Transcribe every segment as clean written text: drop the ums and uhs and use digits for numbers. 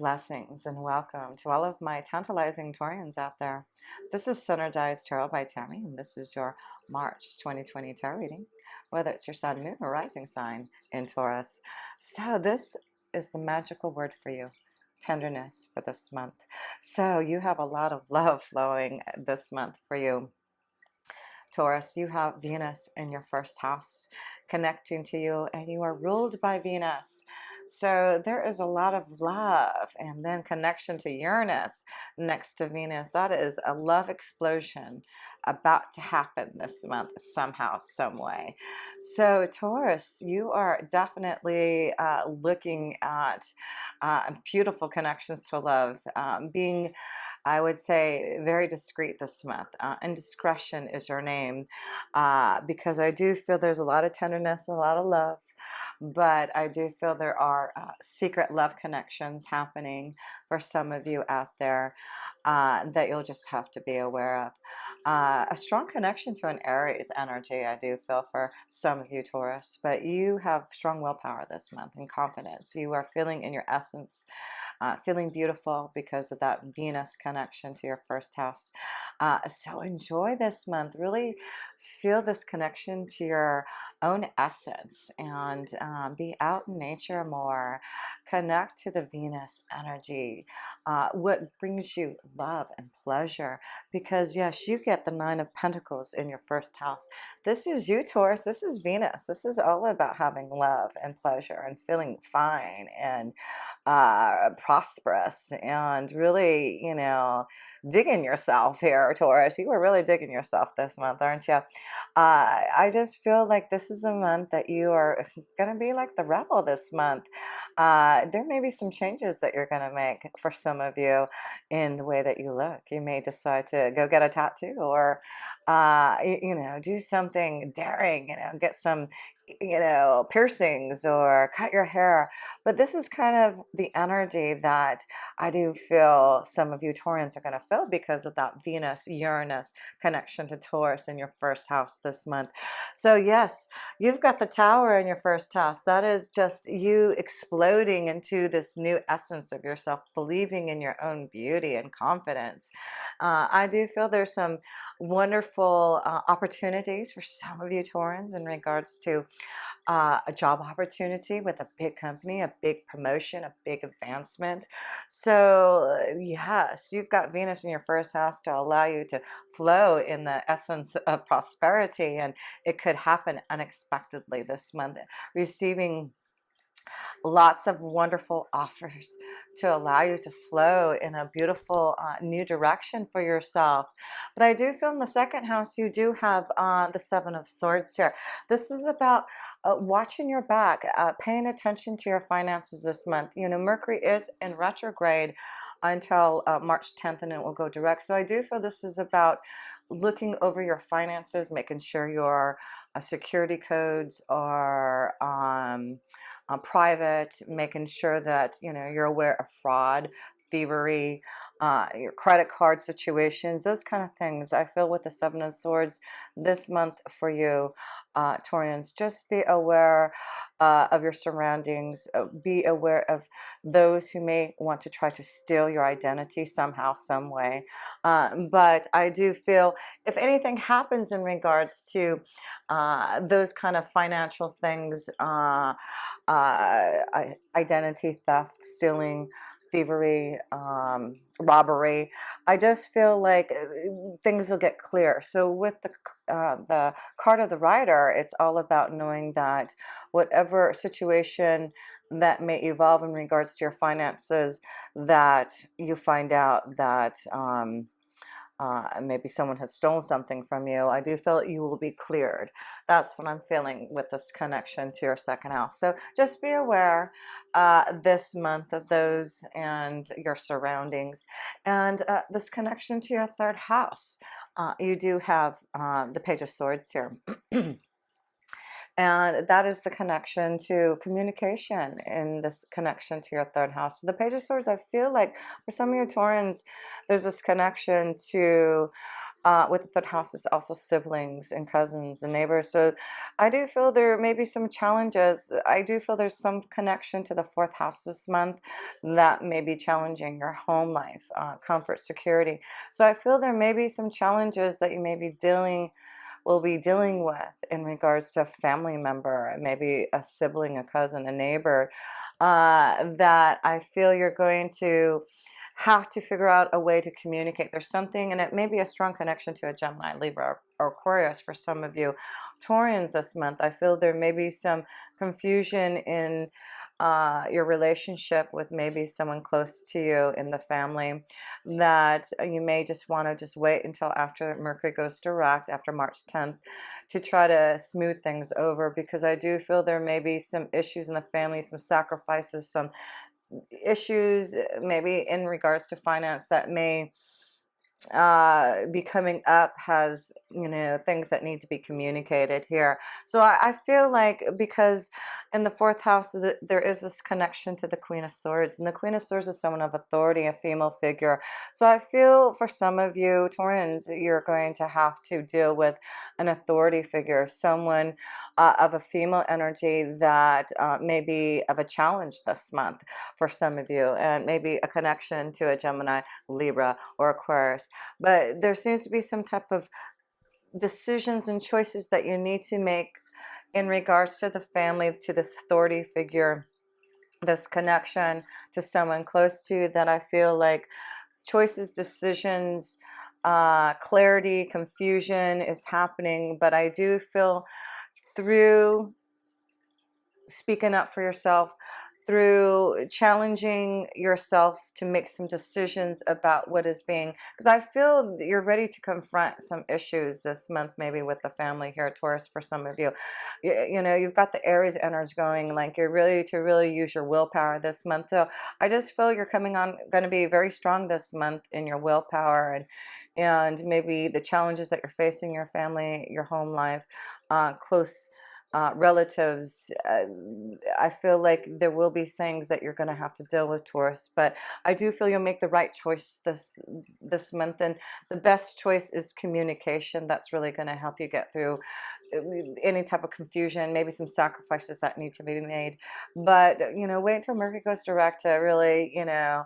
Blessings and welcome to all of my tantalizing Taurians out there. This is Synergized Tarot by Tammy, and this is your March 2020 tarot reading, whether it's your sun, moon, or rising sign in Taurus. So this is the magical word for you, tenderness, for this month. So you have a lot of love flowing this month for you. Taurus, you have Venus in your first house connecting to you, and you are ruled by Venus. So there is a lot of love, and then connection to Uranus next to Venus. That is a love explosion about to happen this month somehow, some way. So Taurus, you are definitely looking at beautiful connections to love, being, I would say, very discreet this month. Indiscretion is your name, because I do feel there's a lot of tenderness, a lot of love, but I do feel there are secret love connections happening for some of you out there that you'll just have to be aware of. A strong connection to an Aries energy, I do feel, for some of you Taurus, but you have strong willpower this month and confidence. You are feeling in your essence, feeling beautiful because of that Venus connection to your first house. So enjoy this month. Really feel this connection to your own essence, and be out in nature more. Connect to the Venus energy, what brings you love and pleasure, because yes, you get the Nine of Pentacles in your first house. This is you, Taurus. This is Venus. This is all about having love and pleasure and feeling fine and prosperous, and really, digging yourself here, Taurus. You are really digging yourself this month, aren't you? I just feel like this is the month that you are going to be like the rebel this month. There may be some changes that you're going to make for some of you in the way that you look. You may decide to go get a tattoo, or do something daring, get some piercings, or cut your hair. But this is kind of the energy that I do feel some of you Taurians are going to feel because of that Venus Uranus connection to Taurus in your first house this month. So yes, you've got the Tower in your first house. That is just you exploding into this new essence of yourself, believing in your own beauty and confidence. I do feel there's some wonderful opportunities for some of you Taurans in regards to a job opportunity with a big company, a big promotion, a big advancement. So yes, you've got Venus in your first house to allow you to flow in the essence of prosperity, and it could happen unexpectedly this month, receiving lots of wonderful offers to allow you to flow in a beautiful new direction for yourself. But I do feel in the second house you do have the Seven of Swords here. This is about watching your back, paying attention to your finances this month. Mercury is in retrograde until March 10th, and it will go direct. So I do feel this is about looking over your finances, making sure your security codes are private, making sure that you're aware of fraud, thievery, your credit card situations, those kind of things. I feel with the Seven of Swords this month for you, Taurians, just be aware of your surroundings. Be aware of those who may want to try to steal your identity somehow, some way. But I do feel if anything happens in regards to those kind of financial things, identity theft, stealing, thievery, robbery, I just feel like things will get clear. So with the card of the Rider, it's all about knowing that whatever situation that may evolve in regards to your finances, that you find out that maybe someone has stolen something from you, I do feel that you will be cleared. That's what I'm feeling with this connection to your second house. So just be aware this month of those and your surroundings, and this connection to your third house. You do have the Page of Swords here. And that is the connection to communication in this connection to your third house. So the Page of Swords, I feel like for some of your Taurans, there's this connection to With the third house is also siblings and cousins and neighbors. So I do feel there may be some challenges. I do feel there's some connection to the fourth house this month that may be challenging your home life, comfort, security. So I feel there may be some challenges that you may be will be dealing with in regards to a family member, maybe a sibling, a cousin, a neighbor, that I feel you're going to have to figure out a way to communicate. There's something, and it may be a strong connection to a Gemini, Libra, or Aquarius for some of you. Taurians this month, I feel there may be some confusion in your relationship with maybe someone close to you in the family, that you may just want to just wait until after Mercury goes direct, after March 10th, to try to smooth things over, because I do feel there may be some issues in the family, some sacrifices, some issues maybe in regards to finance that may be coming up, has, you know, things that need to be communicated here. So I feel like, because in the fourth house there is this connection to the Queen of Swords, and the Queen of Swords is someone of authority, a female figure. So I feel for some of you Taurans, you're going to have to deal with an authority figure, someone of a female energy that may be of a challenge this month for some of you, and maybe a connection to a Gemini, Libra, or Aquarius. But there seems to be some type of decisions and choices that you need to make in regards to the family, to this authority figure, this connection to someone close to you, that I feel like choices, decisions, clarity, confusion is happening. But I do feel through speaking up for yourself, through challenging yourself to make some decisions about what is being, because I feel you're ready to confront some issues this month, maybe with the family here, Taurus, for some of you. You know, you've got the Aries energy going, like you're ready to really use your willpower this month. So I just feel you're coming on, going to be very strong this month in your willpower, and maybe the challenges that you're facing, your family, your home life, close relatives. I feel like there will be things that you're going to have to deal with, Taurus, but I do feel you'll make the right choice this month, and the best choice is communication. That's really going to help you get through any type of confusion, maybe some sacrifices that need to be made. But you know, wait until Mercury goes direct to really, you know,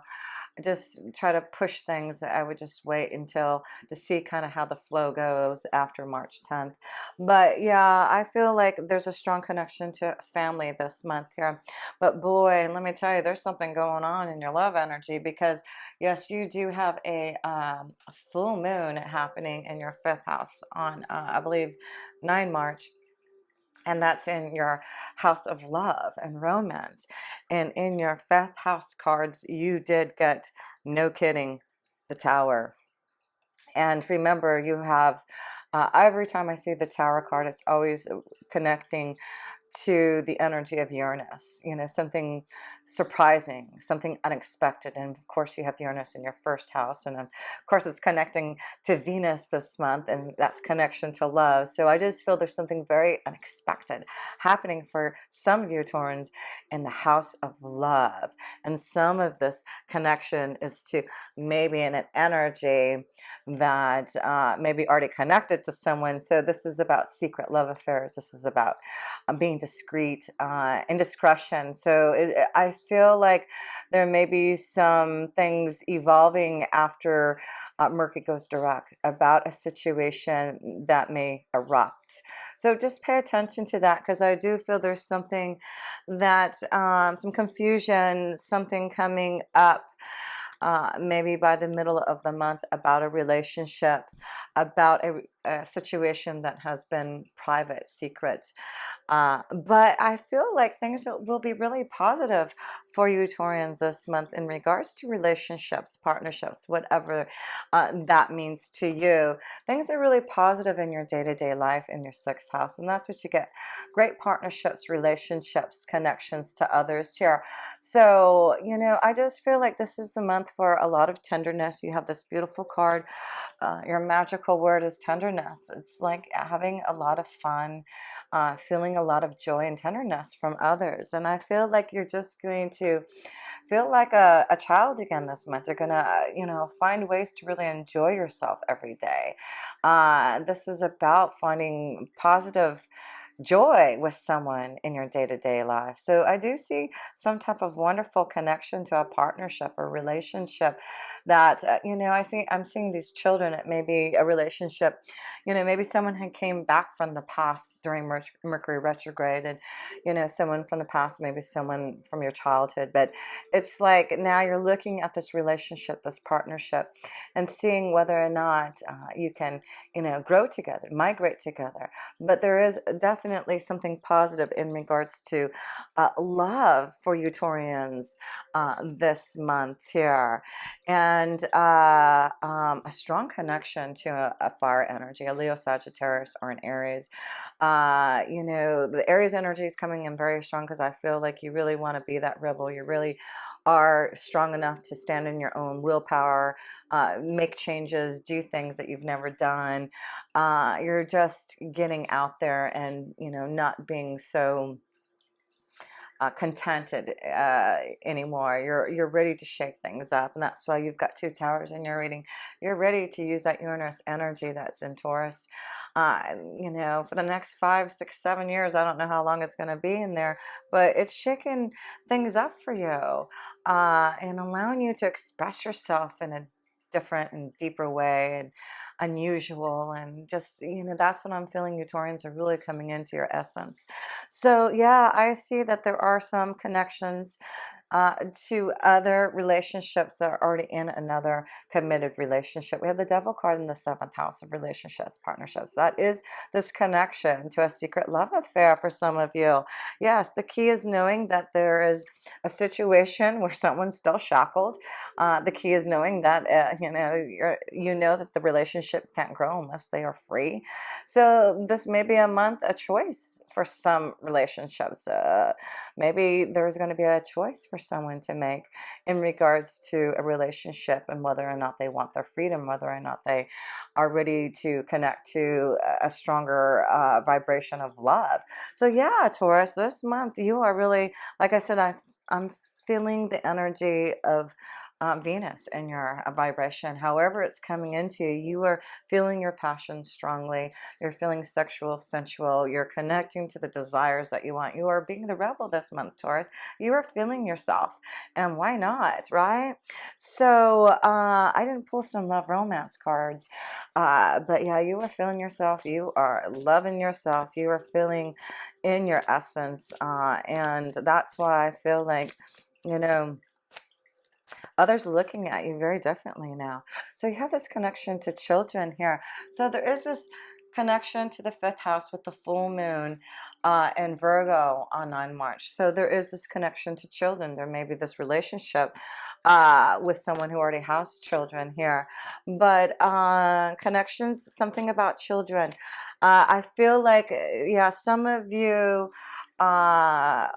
just try to push things. I would just wait until to see kind of how the flow goes after March 10th. But yeah, I feel like there's a strong connection to family this month here. But boy, let me tell you, there's something going on in your love energy, because yes, you do have a full moon happening in your fifth house on, I believe, 9 March. And that's in your house of love and romance. And in your fifth house cards, you did get, no kidding, the Tower. And remember, you have, every time I see the Tower card, it's always connecting to the energy of Uranus, you know, something surprising, something unexpected. And of course, you have Uranus in your first house. And of course, it's connecting to Venus this month, and that's connection to love. So I just feel there's something very unexpected happening for some of you Taurans in the house of love. And some of this connection is to maybe in an energy that maybe already connected to someone. So this is about secret love affairs. This is about being discreet, indiscretion. So I feel like there may be some things evolving after Mercury goes direct about a situation that may erupt. So just pay attention to that, because I do feel there's something that, some confusion, something coming up. Maybe by the middle of the month, about a relationship, about a situation that has been private, secret. But I feel like things will be really positive for you Taurians this month in regards to relationships, partnerships, whatever that means to you. Things are really positive in your day-to-day life, in your sixth house, and that's what you get. Great partnerships, relationships, connections to others here. So, you know, I just feel like this is the month for a lot of tenderness. You have this beautiful card. Your magical word is tenderness. It's like having a lot of fun, feeling a lot of joy and tenderness from others. And I feel like you're just going to feel like a child again this month. You're gonna, find ways to really enjoy yourself every day. This is about finding positive joy with someone in your day-to-day life. So I do see some type of wonderful connection to a partnership or relationship that I'm seeing these children. It may be a relationship, maybe someone had came back from the past during Mercury retrograde, and someone from the past, maybe someone from your childhood, but it's like now you're looking at this relationship, this partnership, and seeing whether or not you can grow together, migrate together. But there is definitely something positive in regards to love for you Taurians this month here, and a strong connection to a fire energy, a Leo, Sagittarius, or an Aries. The Aries energy is coming in very strong because I feel like you really want to be that rebel. You really are strong enough to stand in your own willpower, make changes, do things that you've never done. You're just getting out there and, not being so contented anymore. You're ready to shake things up, and that's why you've got two towers in your reading. You're ready to use that Uranus energy that's in Taurus. For the next 5, 6, 7 years, I don't know how long it's going to be in there, but it's shaking things up for you and allowing you to express yourself in a different and deeper way and unusual, and just that's what I'm feeling. You Taurians are really coming into your essence. So yeah, I see that there are some connections to other relationships that are already in another committed relationship. We have the Devil card in the 7th house of relationships, partnerships. That is this connection to a secret love affair for some of you. Yes, the key is knowing that there is a situation where someone's still shackled. The key is knowing that that the relationship can't grow unless they are free. So this may be a month, a choice for some relationships. Maybe there's going to be a choice for someone to make in regards to a relationship and whether or not they want their freedom, whether or not they are ready to connect to a stronger vibration of love. So yeah, Taurus, this month you are really, like I said, I'm feeling the energy of Venus in your vibration. However it's coming into you, you are feeling your passion strongly. You're feeling sexual, sensual. You're connecting to the desires that you want. You are being the rebel this month, Taurus. You are feeling yourself, and why not, right? So I didn't pull some love romance cards, but yeah, you are feeling yourself. You are loving yourself. You are feeling in your essence, and that's why I feel like others are looking at you very differently now. So you have this connection to children here. So there is this connection to the 5th house with the full moon and Virgo on 9 March. So there is this connection to children. There may be this relationship with someone who already has children here. But connections, something about children. I feel like, yeah, some of you Taurians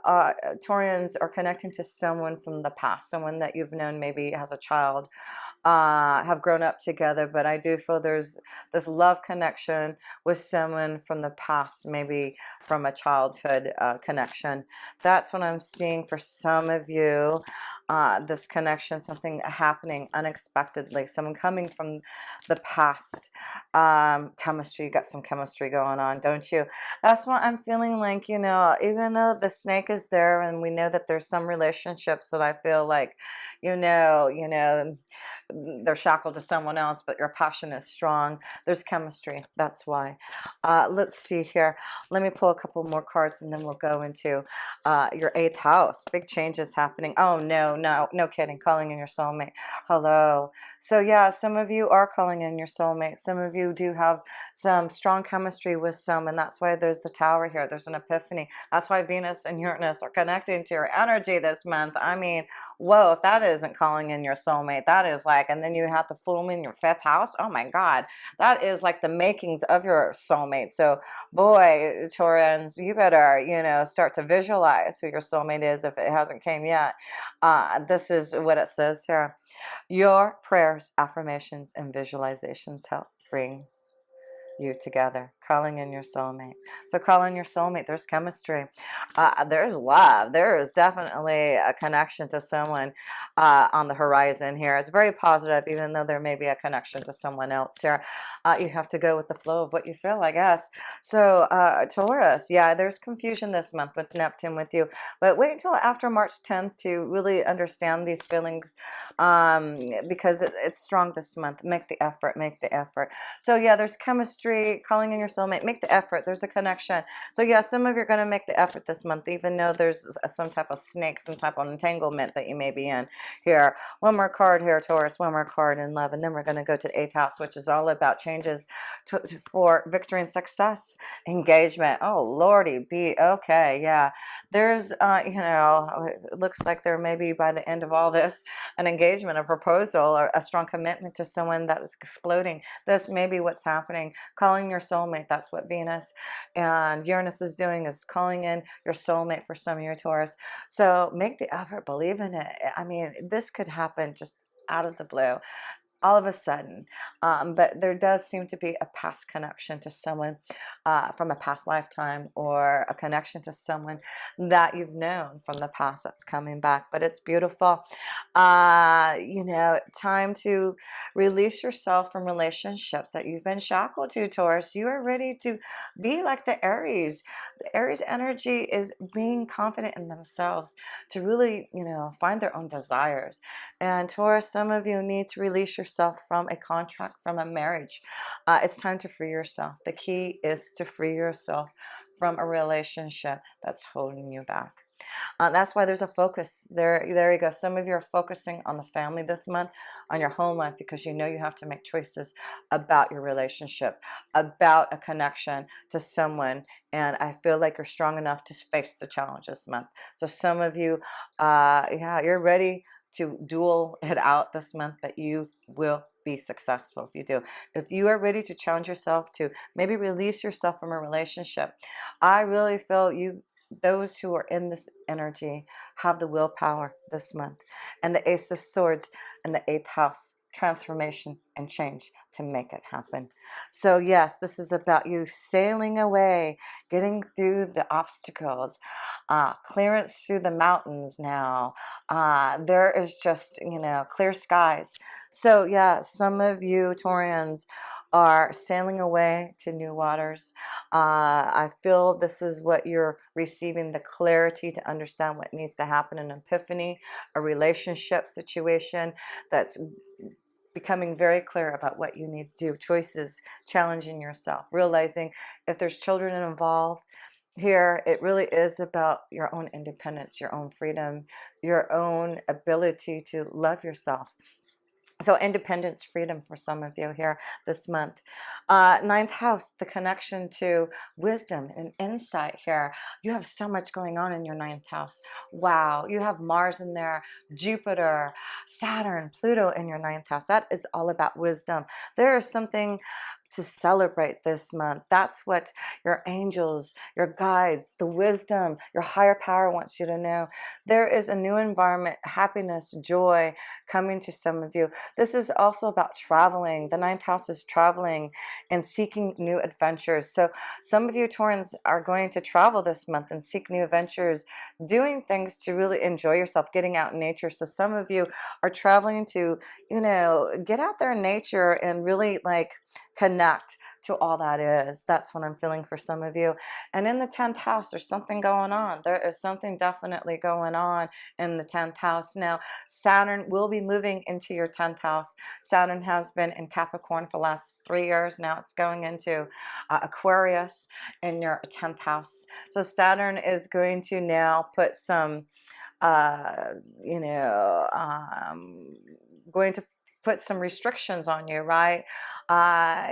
are connecting to someone from the past, someone that you've known maybe as a child, have grown up together, but I do feel there's this love connection with someone from the past, maybe from a childhood connection. That's what I'm seeing for some of you. This connection, something happening unexpectedly, someone coming from the past. Chemistry, you got some chemistry going on, don't you? That's what I'm feeling like, even though the snake is there and we know that there's some relationships that I feel like, they're shackled to someone else, but your passion is strong. There's chemistry. That's why. Let's see here. Let me pull a couple more cards and then we'll go into your 8th house. Big changes happening. Oh, no kidding. Calling in your soulmate. Hello. So yeah, some of you are calling in your soulmate. Some of you do have some strong chemistry with some, and that's why there's the tower here. There's an epiphany. That's why Venus and Uranus are connecting to your energy this month. I mean, whoa, if that isn't calling in your soulmate, that is like, and then you have the full moon in your 5th house. Oh my God, that is like the makings of your soulmate. So boy, Taurans, you better, start to visualize who your soulmate is if it hasn't came yet. This is what it says here. Your prayers, affirmations, and visualizations help bring you together. calling in your soulmate. So call in your soulmate. There's chemistry. There's love. There is definitely a connection to someone on the horizon here. It's very positive, even though there may be a connection to someone else here. You have to go with the flow of what you feel, I guess. So Taurus, yeah, there's confusion this month with Neptune with you, but wait until after March 10th to really understand these feelings, because it's strong this month. Make the effort. Make the effort. So yeah, there's chemistry, calling in your soulmate. Make the effort. There's a connection. So yeah, some of you are going to make the effort this month, even though there's some type of snake, some type of entanglement that you may be in here. One more card here, Taurus. One more card in love, and then we're going to go to the 8th house, which is all about changes for victory and success, engagement. Oh Lordy, be okay. Yeah, there's it looks like there may be, by the end of all this, an engagement, a proposal, or a strong commitment to someone that is exploding. This may be what's happening. Calling your soulmate. That's what Venus and Uranus is doing, is calling in your soulmate for some of your Taurus. So make the effort, believe in it. I mean, this could happen just out of the blue, all of a sudden, but there does seem to be a past connection to someone from a past lifetime, or a connection to someone that you've known from the past that's coming back. But it's beautiful. Time to release yourself from relationships that you've been shackled to, Taurus. You are ready to be like the Aries. The Aries energy is being confident in themselves to really, find their own desires. And Taurus, some of you need to release yourself from a contract, from a marriage. It's time to free yourself. The key is to free yourself from a relationship that's holding you back. That's why there's a focus. There you go. Some of you are focusing on the family this month, on your home life, because you have to make choices about your relationship, about a connection to someone. And I feel like you're strong enough to face the challenge this month. So some of you, you're ready to duel it out this month, but you will be successful if you do. If you are ready to challenge yourself to maybe release yourself from a relationship, I really feel those who are in this energy have the willpower this month. And the Ace of Swords and the 8th house, transformation and change to make it happen. So yes, this is about you sailing away, getting through the obstacles, clearance through the mountains now. There is just, clear skies. So yeah, some of you Taurians are sailing away to new waters. I feel this is what you're receiving, the clarity to understand what needs to happen, an epiphany, a relationship situation that's becoming very clear about what you need to do, choices, challenging yourself, realizing if there's children involved here, it really is about your own independence, your own freedom, your own ability to love yourself. So independence, freedom for some of you here this month. 9th house, the connection to wisdom and insight here. You have so much going on in your 9th house. Wow. You have Mars in there, Jupiter, Saturn, Pluto in your 9th house. That is all about wisdom. There is something to celebrate this month. That's what your angels, your guides, the wisdom, your higher power wants you to know. There is a new environment, happiness, joy coming to some of you. This is also about traveling. The 9th house is traveling and seeking new adventures. So some of you Taurans are going to travel this month and seek new adventures, doing things to really enjoy yourself, getting out in nature. So some of you are traveling to, get out there in nature and really connect to all that is. That's what I'm feeling for some of you. And in the 10th house, there's something going on. There is something definitely going on in the 10th house. Now, Saturn will be moving into your 10th house. Saturn has been in Capricorn for the last 3 years. Now it's going into Aquarius in your 10th house. So Saturn is going to now put some, going to put some restrictions on you, right?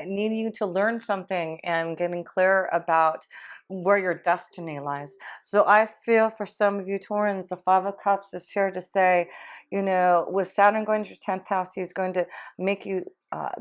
Needing you to learn something and getting clear about where your destiny lies. So I feel for some of you Taurans, the 5 of Cups is here to say, with Saturn going to your 10th house, he's going to make you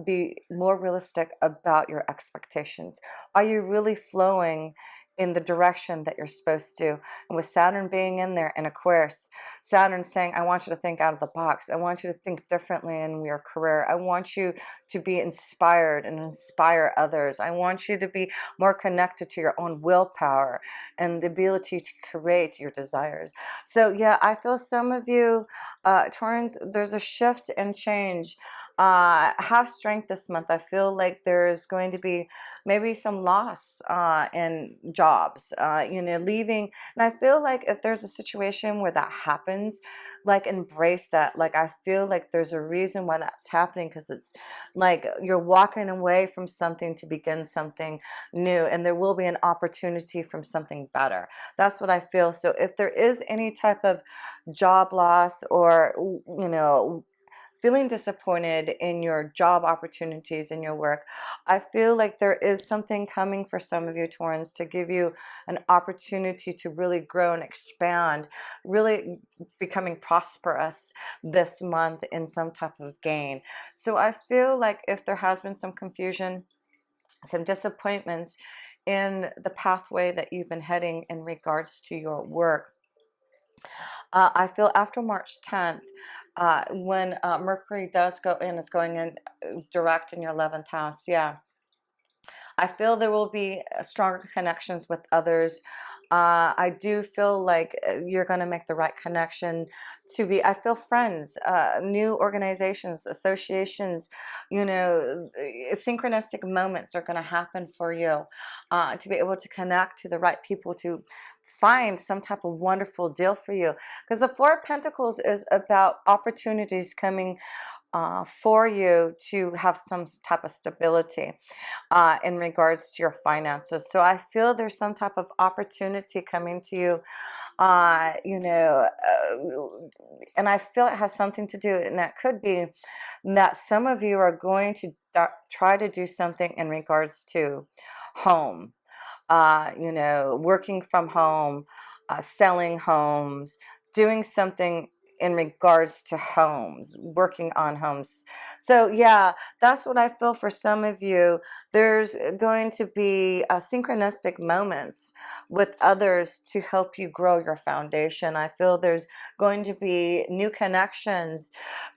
be more realistic about your expectations. Are you really flowing in the direction that you're supposed to. And with Saturn being in there in Aquarius, Saturn saying, I want you to think out of the box. I want you to think differently in your career. I want you to be inspired and inspire others. I want you to be more connected to your own willpower and the ability to create your desires. So yeah, I feel some of you, Taurans, there's a shift and change. Have strength this month. I feel like there's going to be maybe some loss in jobs, leaving. And I feel like if there's a situation where that happens, like embrace that. Like I feel like there's a reason why that's happening, because it's like you're walking away from something to begin something new, and there will be an opportunity from something better. That's what I feel. So if there is any type of job loss, or feeling disappointed in your job opportunities in your work, I feel like there is something coming for some of you Taurans to give you an opportunity to really grow and expand, really becoming prosperous this month in some type of gain. So I feel like if there has been some confusion, some disappointments in the pathway that you've been heading in regards to your work, I feel after March 10th, when Mercury does go in, it's going in direct in your 11th house. Yeah, I feel there will be stronger connections with others. I do feel like you're going to make the right connection to be, I feel friends, new organizations, associations, synchronistic moments are going to happen for you, to be able to connect to the right people, to find some type of wonderful deal for you. Because the Four of Pentacles is about opportunities coming for you to have some type of stability in regards to your finances. So I feel there's some type of opportunity coming to you, and I feel it has something to do, and that could be that some of you are going to try to do something in regards to home, working from home, selling homes, doing something in regards to homes, working on homes. So yeah, that's what I feel for some of you. There's going to be synchronistic moments with others to help you grow your foundation. I feel there's going to be new connections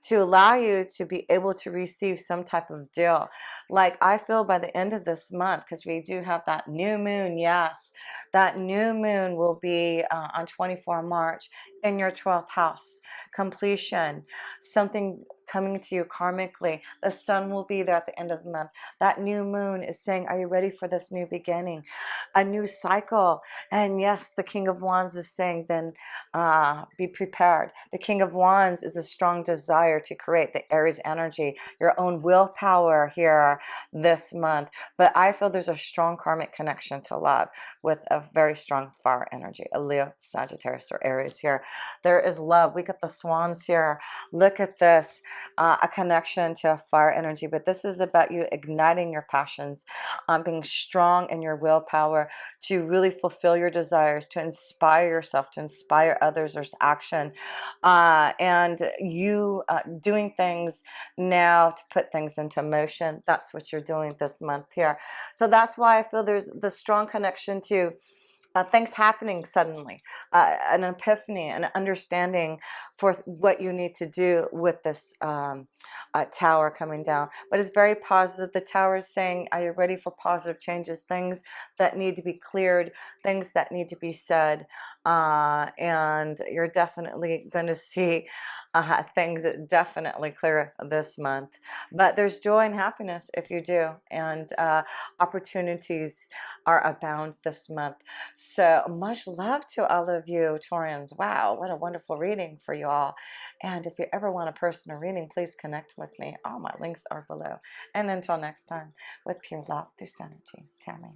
to allow you to be able to receive some type of deal. Like I feel by the end of this month, because we do have that new moon, yes, that new moon will be on 24 March in your 12th house. Completion, something coming to you karmically. The sun will be there at the end of the month. That new moon is saying, are you ready for this new beginning? A new cycle. And yes, the King of Wands is saying, then be prepared. The King of Wands is a strong desire to create the Aries energy, your own willpower here this month. But I feel there's a strong karmic connection to love with a very strong fire energy, a Leo, Sagittarius, or Aries here. There is love. We got the swans here. Look at this, a connection to a fire energy. But this is about you igniting your passions, being strong in your willpower to really fulfill your desires, to inspire yourself, to inspire others. There's action, and you doing things now to put things into motion. That's what you're doing this month here. So that's why I feel there's the strong connection to things happening suddenly, an epiphany, an understanding for what you need to do with this tower coming down. But it's very positive. The tower is saying, are you ready for positive changes? Things that need to be cleared, things that need to be said, and you're definitely going to see things that definitely clear this month. But there's joy and happiness if you do, and opportunities are abound this month. So much love to all of you Taurans. Wow, what a wonderful reading for you all. And if you ever want a personal reading, please connect with me. All my links are below. And until next time, with pure love, through Synergy, Tammy.